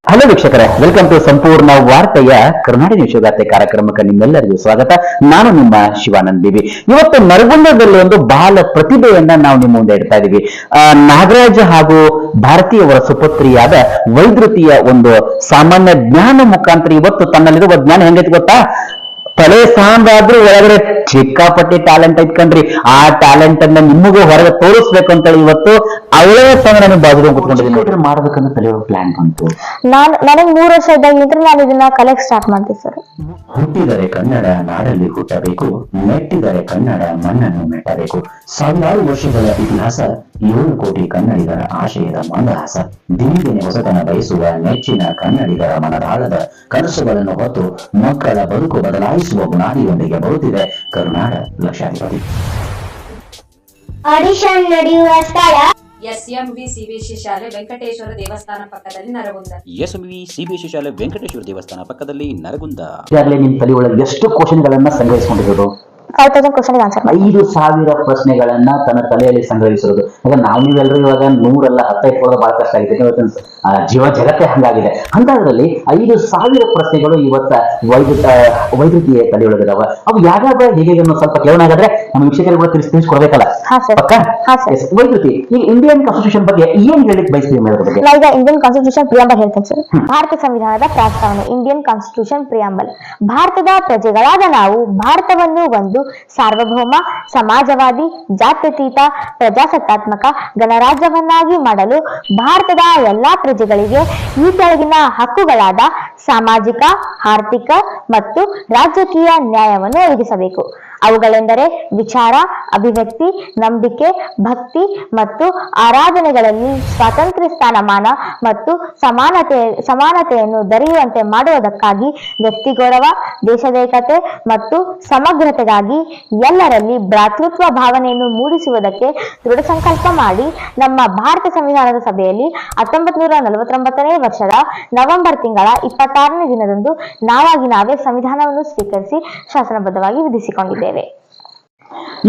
Hello ವೀಕ್ಷಕರೇ, welcome to ಸಂಪೂರ್ಣ ವಾರ್ತೆಯ ಕರ್ನಾಟಕ ಯಶೋಗಾಥೆ ಕಾರ್ಯಕ್ರಮಕ್ಕೆ ನಿಮ್ಮೆಲ್ಲರಿಗೂ ಸ್ವಾಗತ. ನಾನು ನಿಮ್ಮ ಶಿವಾನಂದ್ ಬಿವಿ. ಇವತ್ತು ನರಗುಂದದಲ್ಲಿ ಒಂದು ಬಹಳ ಪ್ರತಿಭೆಯನ್ನ ನಾವು ನಿಮ್ಮ ಮುಂದೆ ಇಡ್ತಾ ಇದೀವಿ. ನಾಗರಾಜ ಹಾಗೂ ಭಾರತೀಯವರ ಸುಪುತ್ರಿಯಾದ ವೈದ್ಯತಿಯ ಒಂದು ಸಾಮಾನ್ಯ ಜ್ಞಾನ ಮುಖಾಂತರ ಇವತ್ತು ತನ್ನಲ್ಲಿರುವ ಜ್ಞಾನ ಹೆಂಗೈತಿ ಗೊತ್ತಾ? ತಲೆ ಸಾಂದಾದ್ರೂ ಒಳಗಡೆ ಸಿಕ್ಕಾಪಟ್ಟಿ ಟ್ಯಾಲೆಂಟ್ ಐತ್ಕಂಡ್ರಿ. ಆ ಟ್ಯಾಲೆಂಟ್ ಅನ್ನ ನಿಮಗೂ ಹೊರಗೆ ತೋರಿಸ್ಬೇಕು ಅಂತ ಹೇಳಿ ಇವತ್ತು ಅವಳೇ ಸಂಗ ನಾನು ಬಾಜು ಕುತ್ಕೊಂಡಿದ್ದೀನಿ. ಮಾಡ್ಬೇಕಂತ ತಲೆಯೊಳಗೆ ಪ್ಲಾನ್ ಬಂತು. ನನಗೆ 3 ವರ್ಷ ಇದ್ದಾಗಿದ್ರೆ ನಾನು ಇದನ್ನ ಕಲೆಕ್ಟ್ ಸ್ಟಾರ್ಟ್ ಮಾಡ್ತೀನಿ ಸರ್. ಹುಟ್ಟಿದರೆ ಕನ್ನಡ ನಾಡಲ್ಲಿ ಹುಟ್ಟಬೇಕು, ಮೆಟ್ಟಿದರೆ ಕನ್ನಡ ಮಣ್ಣನ್ನು ಮೆಟ್ಟಬೇಕು. ಸಾವಿರಾರು ವರ್ಷಗಳ ಇತಿಹಾಸ, 7 ಕೋಟಿ ಕನ್ನಡಿಗರ ಆಶಯದ ಮಂದಹಾಸ. ದಿನೇ ದಿನೇ ಹೊಸತನ ಬಯಸುವ ನೆಚ್ಚಿನ ಕನ್ನಡಿಗರ ಮನದಾಳದ ಕನಸುಗಳನ್ನು ಹೊತ್ತು ಮಕ್ಕಳ ಬದುಕು ಬದಲಾಯಿಸುವ ಬುನಾದಿಯೊಂದಿಗೆ ಬರುತ್ತಿದೆ ಕರುನಾಡ ಲಕ್ಷಾಧಿಪತಿ. ಆಡಿಷನ್ ನಡೆಯುವ ಸ್ಥಳ ಎಸ್ಎಂವಿ ಸಿಬಿಎಸ್ಇ ಶಾಲೆ ವೆಂಕಟೇಶ್ವರ ದೇವಸ್ಥಾನ ಪಕ್ಕದಲ್ಲಿ ನರಗುಂದ. ಎಸ್ಎಂವಿ ಸಿಬಿಎಸ್ಇ ಶಾಲೆ ವೆಂಕಟೇಶ್ವರ ದೇವಸ್ಥಾನ ಪಕ್ಕದಲ್ಲಿ ನರಗುಂದ. ಈಗಾಗಲೇ ನಿಮ್ ತಲೆ ಒಳಗೆ ಎಷ್ಟು ಕ್ವಶನ್ ಗಳನ್ನ ಸಂಗ್ರಹಿಸಿಕೊಂಡಿರೋದು? 5000 ಕ್ವಶನ್ ಆನ್ಸರ್ 5,000 ಪ್ರಶ್ನೆಗಳನ್ನ ತನ್ನ ತಲೆಯಲ್ಲಿ ಸಂಗ್ರಹಿಸಿರೋದು. ಯಾಕಂದ್ರೆ ನಾವು ನೀವೆಲ್ಲರೂ ಇವಾಗ 100 ಅಲ್ಲ 10 ಇಟ್ಕೊಳ್ಳೋದು ಬಹಳ ಕಷ್ಟ ಆಗಿದೆ. ಜೀವ ಜಗತ್ತೇ ಹಂಗಾಗಿದೆ. ಅಂತದ್ರಲ್ಲಿ 5,000 ಪ್ರಶ್ನೆಗಳು ಇವತ್ತ ವೈದ್ಯಕೀಯ ತಲೆಯೊಳಗಿದಾವ. ಅವು ಯಾವ್ಯಾವ ಹೇಗೆ ಸ್ವಲ್ಪ ಕೇಳೋಣ. ಹಾಗಾದ್ರೆ ನಮ್ಮ ವೀಕ್ಷಕರಿಗೆ ಕೂಡ ತಿಳಿಸ್ಕೊಡ್ಬೇಕಲ್ಲ. ವೈದ್ಯಕೀಯ ಈ ಇಂಡಿಯನ್ ಕಾನ್ಸ್ಟಿಟ್ಯೂಷನ್ ಬಗ್ಗೆ ಏನ್ ಹೇಳಿಕ್ ಬಯಸ್ತೀವಿ ಮೇಡಮ್? ಈಗ ಇಂಡಿಯನ್ ಕಾನ್ಸ್ಟಿಟ್ಯೂಷನ್ ಪ್ರಿಯಾಂಬಲ್ ಹೇಳ್ತೇನೆ ಸರ್. ಭಾರತ ಸಂವಿಧಾನದ ಪ್ರಸ್ತಾವನೆ ಇಂಡಿಯನ್ ಕಾನ್ಸ್ಟಿಟ್ಯೂಷನ್ ಪ್ರಿಯಾಂಬಲ್. ಭಾರತದ ಪ್ರಜೆಗಳಾದ ನಾವು ಭಾರತವನ್ನು ಒಂದು ಸಾರ್ವಭೌಮ, ಸಮಾಜವಾದಿ, ಜಾತ್ಯತೀತ, ಪ್ರಜಾಸತ್ತಾತ್ಮಕ ಗಣರಾಜ್ಯವನ್ನಾಗಿ ಮಾಡಲು ಭಾರತದ ಎಲ್ಲಾ ಪ್ರಜೆಗಳಿಗೆ ಈ ಕೆಳಗಿನ ಹಕ್ಕುಗಳಾದ ಸಾಮಾಜಿಕ, ಆರ್ಥಿಕ ಮತ್ತು ರಾಜಕೀಯ ನ್ಯಾಯವನ್ನು ಒದಗಿಸಬೇಕು. ಅವುಗಳೆಂದರೆ ವಿಚಾರ, ಅಭಿವ್ಯಕ್ತಿ, ನಂಬಿಕೆ, ಭಕ್ತಿ ಮತ್ತು ಆರಾಧನೆಗಳಲ್ಲಿ ಸ್ವಾತಂತ್ರ್ಯ, ಸ್ಥಾನಮಾನ ಮತ್ತು ಸಮಾನತೆಯನ್ನು ದೊರೆಯುವಂತೆ ಮಾಡುವುದಕ್ಕಾಗಿ ವ್ಯಕ್ತಿ ಗೌರವ, ದೇಶದ ಮತ್ತು ಸಮಗ್ರತೆಗಾಗಿ ಎಲ್ಲರಲ್ಲಿ ಭ್ರಾತೃತ್ವ ಭಾವನೆಯನ್ನು ಮೂಡಿಸುವುದಕ್ಕೆ ದೃಢ ಸಂಕಲ್ಪ ಮಾಡಿ ನಮ್ಮ ಭಾರತ ಸಂವಿಧಾನದ ಸಭೆಯಲ್ಲಿ 1949ನೇ ವರ್ಷದ ನವೆಂಬರ್ ತಿಂಗಳ 26ನೇ ದಿನದಂದು ನಾವೇ ಸಂವಿಧಾನವನ್ನು ಸ್ವೀಕರಿಸಿ ಶಾಸನಬದ್ಧವಾಗಿ ವಿಧಿಸಿಕೊಂಡಿದ್ದೇವೆ.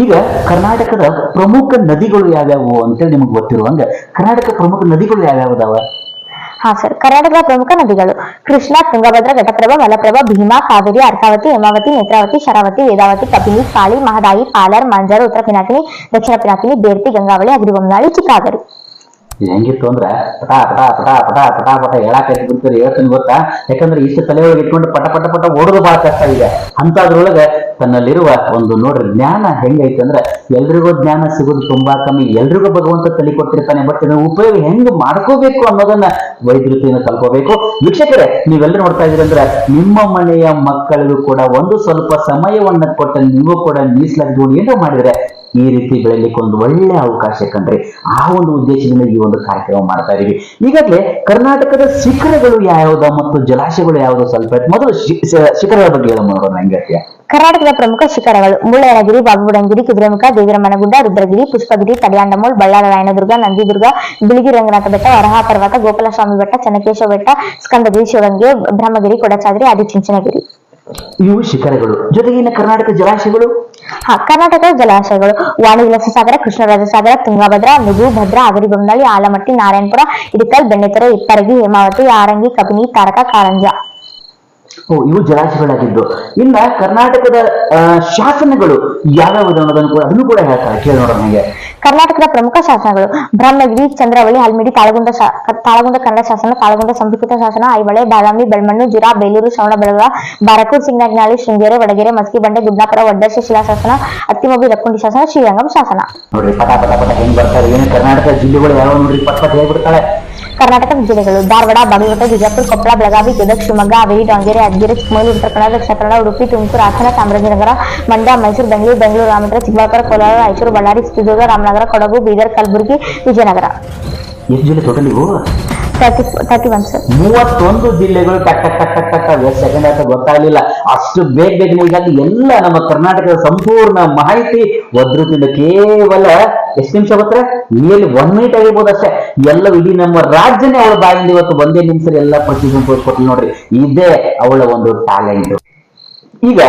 ಈಗ ಕರ್ನಾಟಕದ ಪ್ರಮುಖ ನದಿಗಳು ಯಾವ್ಯಾವು ಅಂತೇಳಿ ನಿಮ್ಗೆ ಗೊತ್ತಿರುವಂಗ ಕರ್ನಾಟಕ ಪ್ರಮುಖ ನದಿಗಳು ಯಾವ್ಯಾವುದಾವ? ಹಾ ಸರ್, ಕರ್ನಾಟಕದ ಪ್ರಮುಖ ನದಿಗಳು ಕೃಷ್ಣ, ತುಂಗಭದ್ರಾ, ಘಟಪ್ರಭಾ, ಮಲಪ್ರಭಾ, ಭೀಮಾ, ಕಾವೇರಿ, ಅರ್ಕಾವತಿ, ಹೇಮಾವತಿ, ನೇತ್ರಾವತಿ, ಶರಾವತಿ, ವೇದಾವತಿ, ಕಪಿಲಿ, ಕಾಳಿ, ಮಹದಾಯಿ, ಪಾಲರ್, ಮಾಂಜಾರು, ಉತ್ತರ ಪಿನಾಕಿನಿ, ದಕ್ಷಿಣ ಪಿನಾಕಿನಿ, ಬೇರ್ತಿ, ಗಂಗಾವಳಿ, ಅಗ್ರಿಬೊಮ್ಮನಾಳಿ, ಚಿಕ್ಕಾಗರಿ. ಹೆಂಗಿತ್ತು ಅಂದ್ರ ಪಟಾ ಪಟಾ ಪಟಾ ಪಟಾ ಪಟಾ ಪಟ ಹೇಳಾಕೈತಿ ಬಿಡ್ತಾರೆ. ಹೇಳ್ತೀನಿ ಗೊತ್ತಾ? ಯಾಕಂದ್ರೆ ಇಷ್ಟು ತಲೆ ಒಳಗೆ ಇಟ್ಕೊಂಡು ಪಟ ಪಟ ಪಟ ಓಡೋದು ಬಹಳ ಕಷ್ಟ ಇದೆ. ಅಂತದ್ರೊಳಗೆ ತನ್ನಲ್ಲಿರುವ ಒಂದು ನೋಡ್ರಿ ಜ್ಞಾನ ಹೆಂಗೈತಿ ಅಂದ್ರೆ ಎಲ್ರಿಗೂ ಜ್ಞಾನ ಸಿಗೋದು ತುಂಬಾ ಕಮ್ಮಿ. ಎಲ್ರಿಗೂ ಭಗವಂತ ತಲೆ ಕೊಟ್ಟಿರ್ತಾನೆ. ಬಟ್ ಇದನ್ನ ಉಪಯೋಗ ಹೆಂಗ್ ಮಾಡ್ಕೋಬೇಕು ಅನ್ನೋದನ್ನ ವೈದ್ಯತೆಯನ್ನು ಕಲ್ಕೋಬೇಕು. ವೀಕ್ಷಕರೇ, ನೀವೆಲ್ಲರೂ ನೋಡ್ತಾ ಇದ್ದೀರಿ ಅಂದ್ರೆ ನಿಮ್ಮ ಮನೆಯ ಮಕ್ಕಳಿಗೂ ಕೂಡ ಒಂದು ಸ್ವಲ್ಪ ಸಮಯವನ್ನ ಕೊಟ್ಟ ನೀವು ಕೂಡ ಮೀಸಲಾಗಿದ್ದು ಏನೋ ಮಾಡಿದ್ರೆ ಈ ರೀತಿ ಬೆಳಲಿಕ್ಕೆ ಒಂದು ಒಳ್ಳೆ ಅವಕಾಶ ಕಂಡ್ರಿ. ಆ ಒಂದು ಉದ್ದೇಶದಿಂದ ಈ ಒಂದು ಕಾರ್ಯಕ್ರಮ ಮಾಡ್ತಾ ಇದೀವಿ. ಈಗಾಗಲೇ ಕರ್ನಾಟಕದ ಶಿಖರಗಳು ಯಾವ್ಯಾವ್ದ ಮತ್ತು ಜಲಾಶಯಗಳು ಯಾವ್ದು ಸ್ವಲ್ಪ ಮೊದಲು ಶಿಖರಗಳ ಬಗ್ಗೆ ನೋಡೋಣ. ಹೆಂಗತ್ಯ ಕರ್ನಾಟಕದ ಪ್ರಮುಖ ಶಿಖರಗಳು ಮುಳ್ಳಯ್ಯನಗಿರಿ, ಬಾಬುಬುಡನಗಿರಿ, ಕುದುರೆಮುಖ, ದೇವಿರಮ್ಮನಗುಡ್ಡ, ರುದ್ರಗಿರಿ, ಪುಷ್ಪಗಿರಿ, ತಡಿಯಾಂಡಮೋಲ್, ಬಳ್ಳಾರಿ ರಾಯನದುರ್ಗ, ನಂದಿದುರ್ಗ, ಬಿಳಿಗಿರಿ ರಂಗನಾಥ ಬೆಟ್ಟ, ವರಹಾ ಪರ್ವತ, ಗೋಪಾಲಸ್ವಾಮಿ ಬೆಟ್ಟ, ಚೆನ್ನಕೇಶವ ಬೆಟ್ಟ, ಸ್ಕಂದಗಿರಿ, ಶಿವಗಂಗೆ, ಬ್ರಹ್ಮಗಿರಿ, ಕೊಡಚಾದ್ರಿ, ಆದಿಚುಂಚನಗಿರಿ. ಇವು ಶಿಖರಗಳು. ಜೊತೆಗಿನ ಕರ್ನಾಟಕ ಜಲಾಶಯಗಳು. ಕರ್ನಾಟಕದ ಜಲಾಶಯಗಳು ವಾಣಿವಿಲಾಸಸಾಗರ, ಕೃಷ್ಣರಾಜಸಾಗರ, ತುಂಗಭದ್ರಾ, ನುಗು, ಭದ್ರಾ, ಅಗರಿಬೊಮ್ಮನಹಳ್ಳಿ, ಆಲಮಟ್ಟಿ, ನಾರಾಯಣಪುರ, ಇಡಕಲ್, ಬೆಣ್ಣೆಕೆರೆ, ಇಪ್ಪರಗಿ, ಹೇಮಾವತಿ, ಆರಂಗಿ, ಕಬಿನಿ, ತಾರಕ, ಕಾರಂಜ. ಇವು ಜಲಾಶಯಗಳಾಗಿದ್ದು. ಇನ್ನ ಕರ್ನಾಟಕದ ಶಾಸನಗಳು ಯಾವ್ಯಾವ ಅನ್ನೋದನ್ನು ಕೂಡ ಅದನ್ನು ಕೂಡ ಹೇಳ್ತಾರೆ. ಕೇಳಿ ನೋಡೋಣ. ಹೇಗೆ ಕರ್ನಾಟಕದ ಪ್ರಮುಖ ಶಾಸನಗಳು ಬ್ರಹ್ಮಗಿರಿ, ಚಂದ್ರವಳ್ಳಿ, ಹಲ್ಮಿಡಿ, ತಾಳಗುಂದ ಕನ್ನಡ ಶಾಸನ, ತಾಳಗುಂದ ಸಂಸ್ಕೃತ ಶಾಸನ, ಐಹೊಳೆ, ಬಾದಾಮಿ, ಬೆಳ್ಮಣ್ಣು, ಜುರಾ, ಬೇಲೂರು, ಶ್ರವಣಬೆಳಗೊಳ, ಬಾರಕೂರ್, ಸಿಂಗನಗನಹಳ್ಳಿ, ಶೃಂಗೇರಿ, ವಡಗೆರೆ, ಮಸ್ಕಿ ಬಂಡೆ, ಗುಡ್ನಾಪುರ, ವಡ್ಡರ್ಶಿ ಶಿಲಾಶಾಸನ, ಅತ್ತಿಮಬ್ಬಿ, ಲಕ್ಕುಂಡಿ ಶಾಸನ, ಶ್ರೀರಂಗಂ ಶಾಸನ. ನೋಡ್ರಿ ಪಟ ಪಟ ಪಟ ಹೆಂಗ್ ಬರ್ತಾರೆ. ಏನು ಕರ್ನಾಟಕ ಜಿಲ್ಲೆಗಳು ಯಾವ ನೋಡ್ರಿ ಪಟ್ ಪಟ್ ಹೇಳ್ಬಿಡ್ತಾಳೆ. ಕರ್ನಾಟಕದ ಜಿಲ್ಲೆಗಳು ಧಾರವಾಡ, ಬಾಗಲಕೋಟೆ, ವಿಜಯಪುರ, ಕೊಪ್ಪಳ, ಬೆಳಗಾವಿ, ಗದಗ, ಶಿವಮೊಗ್ಗ, ಹಾವೇರಿ, ದಾವಣಗೆರೆ, ಯಾದಗಿರಿ, ಚಿಕ್ಕಮಗಳೂರು, ಉತ್ತರ ಕನ್ನಡ, ದಕ್ಷಿಣ ಕನ್ನಡ, ಉಡುಪಿ, ತುಮಕೂರು, ಹಾಸನ, ಚಾಮರಾಜನಗರ, ಮಂಡ್ಯ, ಮೈಸೂರು, ಬೆಂಗಳೂರು, ರಾಮನಗರ, ಚಿಕ್ಕಬಳ್ಳಾಪುರ, ಕೋಲಾರ, ರಾಯಚೂರು, ಬಳ್ಳಾರಿ, ಚಿತ್ರದುರ್ಗ, ರಾಮನಗರ, ಕೊಡಗು, ಬೀದರ್, ಕಲಬುರಗಿ, ವಿಜಯನಗರ. ಎಷ್ಟು ಜಿಲ್ಲೆ ಟೋಟಲ್ ಇವು? 31 ಸರ್. 31 ಜಿಲ್ಲೆಗಳು. ಟಕ್ ಟಕ್ ಟಕ್ ಟಕ್ ಟಕ್ ಎಷ್ಟು ಸೆಕೆಂಡ್ ಅಂತ ಗೊತ್ತಾಗ್ಲಿಲ್ಲ. ಅಷ್ಟು ಬೇಗ ಈಗಾಗಲೇ ಎಲ್ಲ ನಮ್ಮ ಕರ್ನಾಟಕದ ಸಂಪೂರ್ಣ ಮಾಹಿತಿ ಒದ್ರದಿಂದ ಕೇವಲ ಎಷ್ಟು ನಿಮಿಷ ಗೊತ್ತಾ? ನಿಯರ್ಲಿ 1 ಮಿನಿಟ್ ಆಗಿರ್ಬೋದು ಅಷ್ಟೇ. ಎಲ್ಲ ಇಡೀ ನಮ್ಮ ರಾಜ್ಯನೇ ಅವಳ ಬಾಯಿಂದ ಇವತ್ತು ಒಂದೇ ನಿಮಿಷ ಎಲ್ಲ ಪ್ರತಿದಿನ ತೋರಿಸ್ಕೊಟ್ಲಿ. ನೋಡ್ರಿ, ಇದೇ ಅವಳ ಒಂದು ಟ್ಯಾಲೆಂಟ್. ಈಗ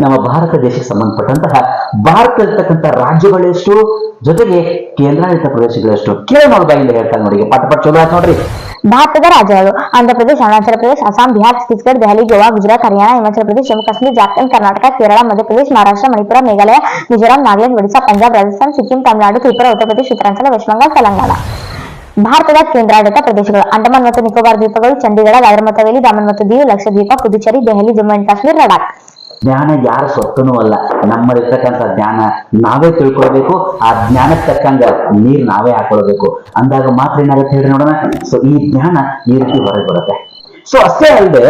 ನಮ್ಮ ಭಾರತ ದೇಶಕ್ಕೆ ಸಂಬಂಧಪಟ್ಟಂತಹ ಭಾರತದಲ್ಲಿರ್ತಕ್ಕಂಥ ರಾಜ್ಯಗಳೆಷ್ಟು, ಜೊತೆಗೆ ಕೇಂದ್ರಾಡಳಿತ ಪ್ರದೇಶಗಳೆಷ್ಟು ಕೇಳೋಣ ಬಾಯಿಂದ ಹೇಳ್ತಾರೆ ನೋಡಿ. ಪಟ ಚಲೋ ಆಯ್ತು ನೋಡ್ರಿ. ಭಾರತದ ರಾಜ್ಯಗಳು: ಆಂಧ್ರ ಪ್ರದೇಶ, ಅರುಣಾಚಲ ಪ್ರದೇಶ, ಅಸ್ಸಾಂ, ಬಿಹಾರ್, ಛತ್ತೀಸ್ಗಢ, ದೆಹಲಿ, ಗೋವಾ, ಗುಜರಾತ್, ಹರಿಯಾಣ, ಹಿಮಾಚಲ ಪ್ರದೇಶ, ಜಮ್ಮು ಕಾಶ್ಮೀರ, ಜಾರ್ಖಂಡ್, ಕರ್ನಾಟಕ, ಕೇರಳ, ಮಧ್ಯಪ್ರದೇಶ, ಮಹಾರಾಷ್ಟ್ರ, ಮಣಿಪುರ, ಮೇಘಾಲಯ, ಮಿಜೋರಾಂ, ನಾಗಾಲ್ಯಾಂಡ್, ಒಡಿಶಾ, ಪಂಜಾಬ್, ರಾಜಸ್ಥಾನ್, ಸಿಕ್ಕಿಂ, ತಮಿಳುನಾಡು, ತ್ರಿಪುರಾ, ಉತ್ತರ ಪ್ರದೇಶ, ಉತ್ತರಾಂಚಲ, ವೆಸ್ಟ್ ಬೆಂಗಾಲ್, ತೆಲಂಗಾಣ. ಭಾರತದ ಕೇಂದ್ರಾಡಳಿತ ಪ್ರದೇಶಗಳು: ಅಂಡಮಾನ್ ಮತ್ತು ನಿಕೋಬಾರ್ ದ್ವೀಪಗಳು, ಚಂಡೀಗಢ, ದಾದರ್ ಮತ್ತು ಹವೇಲಿ, ದಾಮನ್ ಮತ್ತು ದಿಯು, ಲಕ್ಷದ್ವೀಪ, ಪುದುಚೇರಿ, ದೆಹಲಿ, ಜಮ್ಮು ಅಂಡ್ ಕಾಶ್ಮೀರ್, ಲಡಾಖ್. ಜ್ಞಾನ ಯಾರ ಸ್ವತ್ತನೂ ಅಲ್ಲ, ನಮ್ಮಲ್ಲಿರ್ತಕ್ಕಂಥ ಜ್ಞಾನ ನಾವೇ ತಿಳ್ಕೊಳ್ಬೇಕು. ಆ ಜ್ಞಾನಕ್ಕೆ ತಕ್ಕಂಗ ನೀರ್ ನಾವೇ ಹಾಕೊಳ್ಬೇಕು. ಅಂದಾಗ ಮಾತ್ರ ಏನಾಗುತ್ತೆ ಹೇಳ್ರಿ ನೋಡೋಣ. ಸೊ ಈ ಜ್ಞಾನ ಈ ರೀತಿ ಹೊರಗೆ ಬರುತ್ತೆ. ಸೊ ಅಷ್ಟೇ ಅಲ್ಲದೆ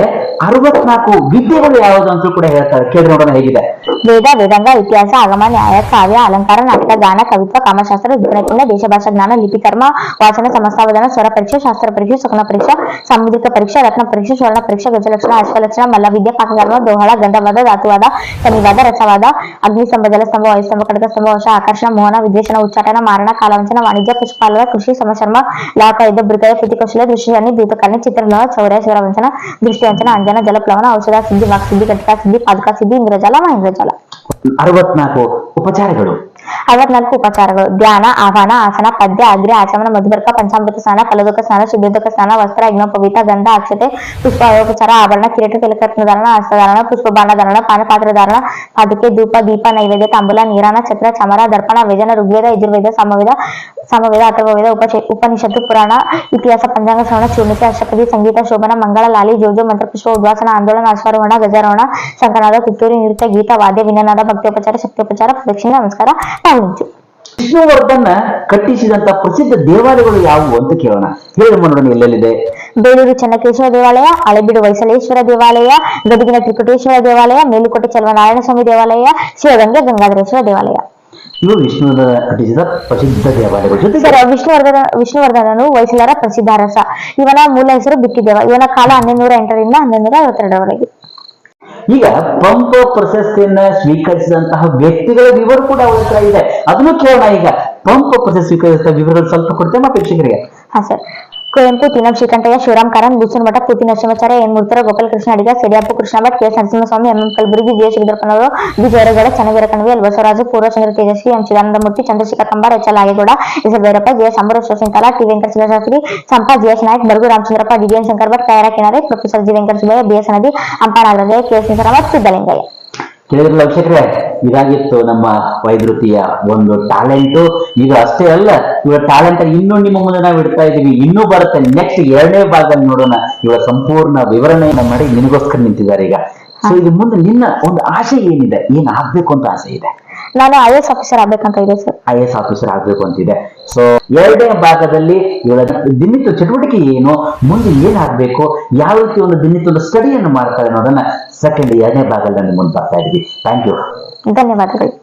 64 ವಿದ್ಯೆಗಳು ಯಾವುದು ಅಂತ ಕೂಡ ಹೇಳ್ತಾರೆ. ಕೇಳಿ ನೋಡೋಣ ಹೇಗಿದೆ. ವೇದ, ವೇದಾಂಗ, ಇತಿಹಾಸ, ಆಗಮ, ನ್ಯಾಯ, ಕಾವ್ಯ, ಅಲಂಕಾರ, ನಾಟಕ, ಗಾನ, ಕವಿತ್ವ, ಕಾಮಶಾಸ್ತ್ರ, ವಿಜ್ಞಾನ, ದೇಶ ಭಾಷಾ ಜ್ಞಾನ, ಲಿಪಿ, ಕರ್ಮ, ವಾಚನ, ಸಮಸ್ತಾವಧಾನ, ಸ್ವರ ಪರೀಕ್ಷೆ, ಶಾಸ್ತ್ರ ಪರೀಕ್ಷೆ, ಸುಗುಣ ಪರೀಕ್ಷೆ, ಸಾಮುದ್ರಿಕ ಪರೀಕ್ಷೆ, ರತ್ನ ಪರೀಕ್ಷೆ, ಸ್ವರ್ಣ ಪರೀಕ್ಷೆ, ಗಜಲಕ್ಷಣ, ಅಶ್ವಲಕ್ಷಣ, ಮಲ್ಲವಿದ್ಯೆ, ಪಾಕಕರ್ಮ, ದೋಹಳ, ಗಂಧವಾದ, ಧಾತುವಾದ, ಶನಿವಾದ, ರಸವಾದ, ಅಗ್ನಿಸ್ತಂಭ, ಜಲಸ್ತಂಭ, ವಾಯುಸ್ತಂಭ, ಖಡ್ಗಸ್ತಂಭ, ವಶ, ಆಕರ್ಷಣ, ಮೋಹನ, ವಿದ್ವೇಷಣ, ಉಚ್ಚಾಟನ, ಮಾರಣ, ಕಾಲವಂಚನ, ವಾಣಿಜ್ಯ, ಪಶುಪಾಲನ, ಕೃಷಿ, ಸಮಶರ್ಮ, ಲಾಕ, ಯುದ್ಧ, ಮೃಗಯ, ಪ್ರತಿಕೌಶಲ, ದೃಶ್ಯಜನ್ಯ, ದ್ಯೂತಕರ್ಣಿ, ಚಿತ್ರಲೋಹ, ಚೌರ್ಯ, ಶಿವರವಂಚನ, ದೃಷ್ಟಿವಂಚನ, ಅಂಜನ, ಜಲಪ್ಲವನ, ಔಷಧ ಸಿದ್ಧಿ, ವಾಕ್ಸಿದ್ಧಿ, ಘಟಕ ಸಿದ್ಧಿ, ಪಾದಕ ಸಿದ್ಧಿ, ಇಂದ್ರಜಾಲ, ಮಹೇಂದ್ರಜಾಲ. 64 ಉಪಚಾರಗಳು. 64 ಉಪಚಾರಗಳು: ಧ್ಯಾನ, ಆಹ್ವಾನ, ಆಸನ, ಪದ್ಯ, ಅಗ್ರ್ಯ, ಆಚಮನ, ಮಧುಬರ್ಕ, ಪಂಚಾಮೃತ ಸ್ನಾನ, ಫಲೋದಕ ಸ್ನಾನ, ಶುದ್ಧೋದಕ ಸ್ನಾನ, ವಸ್ತ್ರ, ಯಜ್ಞೋಪವೀತ, ಗಂಧ, ಅಕ್ಷತೆ, ಪುಷ್ಪ, ಉಪಚಾರ, ಆಭರಣ, ಕಿರೀಟ, ತಿಲಕರತ್ನಧಾರಣ, ಹಸ್ತಧಾರಣ, ಪುಷ್ಪಬಾಣಧಾರಣ, ಪಾನಪಾತ್ರಧಾರಣ, ಪಾದುಕೆ, ಧೂಪ, ದೀಪ, ನೈವೇದ್ಯ, ತಾಂಬೂಲ, ನೀರಾನ, ಛತ್ರ, ಚಮರ, ದರ್ಪಣ, ವ್ಯಜನ, ಋಗ್ವೇದ, ಯಜುರ್ವೇದ, ಸಾಮವೇದ, ಅಥರ್ವವೇದ, ಉಪನಿಷತ್ತು, ಪುರಾಣ, ಇತಿಹಾಸ, ಪಂಚಾಂಗ, ಶ್ರವಣ, ಚೂರ್ಣಿಕೆ, ಅಷ್ಟಪದಿ, ಸಂಗೀತ, ಶೋಭನ, ಮಂಗಳ, ಲಾಲಿ, ಜೋಜೋ, ಮಂತ್ರಪುಷ್ಪ, ಉದ್ವಾಸನ, ಆಂದೋಲನ, ಅಶ್ವಾರೋಹಣ, ಗಜಾರೋಹಣ, ಶಂಖನಾದ, ತುತ್ತೂರಿ, ನೃತ್ಯ, ಗೀತ, ವಾದ್ಯ, ವಿನಯನಾದ, ಭಕ್ತಿಯೋಪಚಾರ, ಶಕ್ತಿಯೋಪಚಾರ, ಪ್ರದಕ್ಷಿಣೆ, ನಮಸ್ಕಾರ, ತಾಳಿಂಚು. ವಿಷ್ಣುವರ್ಧನ್ ಕಟ್ಟಿಸಿದಂತ ಪ್ರಸಿದ್ಧ ದೇವಾಲಯಗಳು ಯಾವುವು ಅಂತ ಕೇಳೋಣ. ಹೇಳಿ ನೋಡೋಣ, ಎಲ್ಲೆಲ್ಲಿದೆ? ಬೇಲೂರು ಚೆನ್ನಕೇಶ್ವರ ದೇವಾಲಯ, ಹಳೆಬೀಡು ಹೊಯ್ಸಳೇಶ್ವರ ದೇವಾಲಯ, ಗದಗಿನ ತ್ರಿಕುಟೇಶ್ವರ ದೇವಾಲಯ, ಮೇಲುಕೋಟೆ ಚಲುವನಾರಾಯಣ ಸ್ವಾಮಿ ದೇವಾಲಯ, ಶಿವಗಂಗೆ ಗಂಗಾಧರೇಶ್ವರ ದೇವಾಲಯ. ಇವು ವಿಷ್ಣುವರ್ಧನ ಕಟ್ಟಿಸಿದ ಪ್ರಸಿದ್ಧ ದೇವಾಲಯಗಳು. ಜೊತೆಗೆ ಸರ್, ವಿಷ್ಣುವರ್ಧನನು ಹೊಯ್ಸಳರ ಪ್ರಸಿದ್ಧ ಅರಸ. ಇವನ ಮೂಲ ಹೆಸರು ಬಿಟ್ಟಿದೇವ. ಇವನ ಕಾಲ 1108 ರಿಂದ 1152ರವರೆಗೆ. ಈಗ ಪಂಪ ಪ್ರಶಸ್ತಿಯನ್ನ ಸ್ವೀಕರಿಸಿದಂತಹ ವ್ಯಕ್ತಿಗಳ ವಿವರ ಕೂಡ ಅವರ ಹತ್ರ ಇದೆ. ಅದನ್ನು ಕೇಳೋಣ. ಈಗ ಪಂಪ ಪ್ರಶಸ್ತಿ ಸ್ವೀಕರಿಸಿದ ವಿವರಗಳು ಸ್ವಲ್ಪ ಕೊಡ್ತೇವೆ ನಮ್ಮ ಪ್ರೇಕ್ಷಕರಿಗೆ. ಹಾ ಸರ್. ಕುವೆಂಪು, ತೀನಂ ಶ್ರೀಕಂಠಯ್ಯ, ಶಿವರಾಮ್ ಕಾರಂತ್, ಬೂಚನ್ ಮಠ, ಪೂತಿ ನರಸಿಂಹಾಚಾರ್ಯ, ಎನ್ ಮೂರ್ತರ, Gopala Krishna Adiga, Sediyapu Krishna Bhat, K S Narasimhaswamy, M M Kalburgi, G S ಶ್ರೀಧರಪ್ಪನವರು, B Javaregowda, Channaveera Kanavi, L Basavaraju, Poornachandra Tejasvi, M Chidanandamurthy, Chandrashekhar Kambar, H L Nagegowda, S L Bhyrappa, G S Ambarish ಶಶಿಂತಲ, ಟಿ ವೆಂಕಟಶಿಲಾಶಾಸ್ತ್ರಿ, ಚಂಪಾ, ಜಿ ಎಸ್ ನಾಯಕ್, ಬರ್ಗು ರಾಮಚಂದ್ರಪ್ಪ, ಡಿ ಎನ್ ಶಂಕರ್ ಭಟ್, ಕೈರ ಕಿನಾರೆ, professor G Venkata Subbaiah, B S ನದಿ, ಅಂಪಾ ನಾಗರಾಜಯ್ಯ, ಕೆ ಎಸ್ ನಿಸಾರಾಮತ್, ಸಿದ್ದಲಿಂಗಯ್ಯ. ಕೇಳಿದ್ರಲ್ಲ ವೀಕ್ಷಕರೇ, ಇದಾಗಿತ್ತು ನಮ್ಮ ವೈದ್ಯರುತಿಯ ಒಂದು ಟ್ಯಾಲೆಂಟು. ಇದು ಅಷ್ಟೇ ಅಲ್ಲ, ಇವರ ಟ್ಯಾಲೆಂಟ್ ಇನ್ನೂ ನಿಮ್ಮ ಮುಂದೆ ನಾವು ಇಡ್ತಾ ಇದೀವಿ. ಇನ್ನೂ ಬರುತ್ತೆ. ನೆಕ್ಸ್ಟ್ 2ನೇ ಭಾಗದಲ್ಲಿ ನೋಡೋಣ. ಇವರ ಸಂಪೂರ್ಣ ವಿವರಣೆಯನ್ನು ಮಾಡಿ ನಿನಗೋಸ್ಕರ ನಿಂತಿದ್ದಾರೆ ಈಗ. ಸೊ ಇದು ಮುಂದೆ ನಿನ್ನ ಒಂದು ಆಸೆ ಏನಿದೆ? ಏನ್ ಆಗ್ಬೇಕು ಅಂತ ಆಸೆ ಇದೆ? ನಾನು IAS ಆಫೀಸರ್ ಆಗ್ಬೇಕಂತ ಇದೆ ಸರ್. IAS ಆಫೀಸರ್ ಆಗ್ಬೇಕು ಅಂತಿದೆ. ಸೊ 2ನೇ ಭಾಗದಲ್ಲಿ ಇವಳ ದಿನನಿತ್ಯ ಚಟುವಟಿಕೆ ಏನು, ಮುಂದೆ ಏನಾಗಬೇಕು, ಯಾವ ರೀತಿ ಒಂದು ದಿನನಿತ್ಯ ಒಂದು ಸ್ಟಡಿಯನ್ನು ಮಾಡ್ತಾರೆ ಅನ್ನೋದನ್ನ 2ನೇ ಭಾಗದಲ್ಲಿ ಮುಂದೆ ಬರ್ತಾ ಇದ್ವಿ. Thank you. ಧನ್ಯವಾದಗಳು.